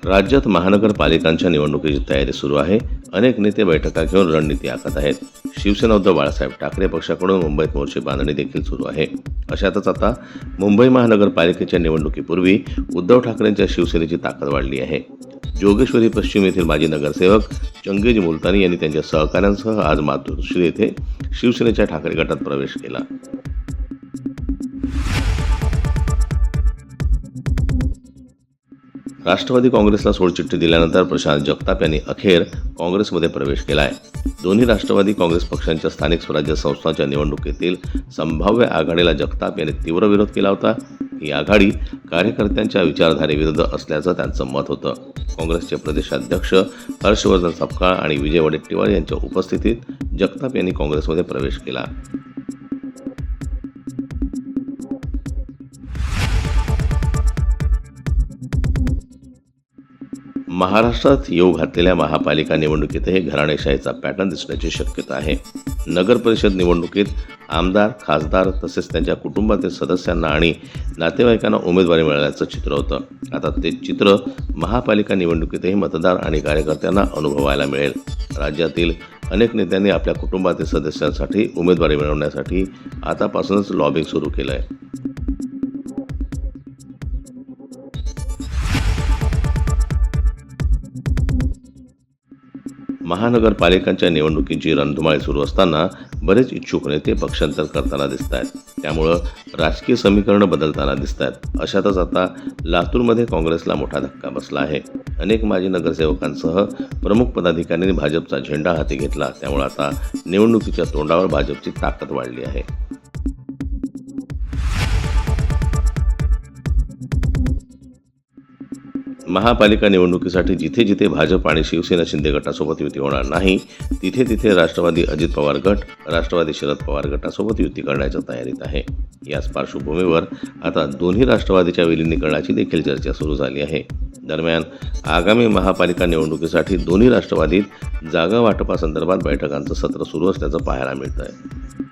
राज्यात महानगरपालिकांच्या निवडणुकीची तयारी सुरू आहे. अनेक नेते बैठका घेऊन रणनीती आखत आहेत. शिवसेना उद्धव बाळासाहेब ठाकरे पक्षाकडून मुंबईत मोर्चे बांधणी देखील सुरू आहे. अशातच आता मुंबई महानगरपालिकेच्या निवडणुकीपूर्वी उद्धव ठाकरेंच्या शिवसेनेची ताकद वाढली आहे. जोगेश्वरी पश्चिम येथील माजी नगरसेवक चंगेज मुलतानी यांनी त्यांच्या सहकाऱ्यांसह आज मातोश्री येथे शिवसेनेच्या ठाकरे गटात प्रवेश केला. राष्ट्रवादी काँग्रेसला सोडचिठ्ठी दिल्यानंतर प्रशांत जगताप यांनी अखेर काँग्रेसमध्ये प्रवेश केला आहे. दोन्ही राष्ट्रवादी काँग्रेस पक्षांच्या स्थानिक स्वराज्य संस्थांच्या निवडणुकीतील संभाव्य आघाडीला जगताप यांनी तीव्र विरोध केला होता. ही आघाडी कार्यकर्त्यांच्या विचारधारेविरुद्ध असल्याचं त्यांचं मत होतं. काँग्रेसचे प्रदेशाध्यक्ष हर्षवर्धन सपकाळ आणि विजय वडेट्टीवार यांच्या उपस्थितीत जगताप यांनी काँग्रेसमध्ये प्रवेश केला. महाराष्ट्रात येऊ घातलेल्या महापालिका निवडणुकीतही घराणेशाहीचा पॅटर्न दिसण्याची शक्यता आहे. नगर परिषद निवडणुकीत आमदार, खासदार तसेच त्यांच्या कुटुंबातील सदस्यांना आणि नातेवाईकांना उमेदवारी मिळाल्याचं चित्र होतं. आता ते चित्र महापालिका निवडणुकीतही मतदार आणि कार्यकर्त्यांना अनुभवायला मिळेल. राज्यातील अनेक नेत्यांनी आपल्या कुटुंबातील सदस्यांसाठी उमेदवारी मिळवण्यासाठी आतापासूनच लॉबिंग सुरू केलं आहे. महानगरपालिकांच्या निवडणुकीची रणधुमाळी सुरू असताना बरेच इच्छुक नेते पक्षांतर करताना दिसत आहेत. त्यामुळं राजकीय समीकरणं बदलताना दिसत आहेत. अशातच आता लातूरमध्ये काँग्रेसला मोठा धक्का बसला आहे. अनेक माजी नगरसेवकांसह प्रमुख पदाधिकाऱ्यांनी भाजपचा झेंडा हाती घेतला. त्यामुळे आता निवडणुकीच्या तोंडावर भाजपची ताकद वाढली आहे. महापालिका निवडणुकीसाठी जिथे जिथे भाजप आणि शिवसेना शिंदे गटासोबत युती होणार नाही, तिथे तिथे राष्ट्रवादी अजित पवार गट, राष्ट्रवादी शरद पवार गटासोबत युती करण्याच्या तयारीत आहे. याच पार्श्वभूमीवर आता दोन्ही राष्ट्रवादीच्या विलिनीकरणाची देखील चर्चा सुरू झाली आहे. दरम्यान आगामी महापालिका निवडणुकीसाठी दोन्ही राष्ट्रवादीत जागा वाटपासंदर्भात बैठकांचं सत्र सुरू असल्याचं पाहायला मिळत आहे.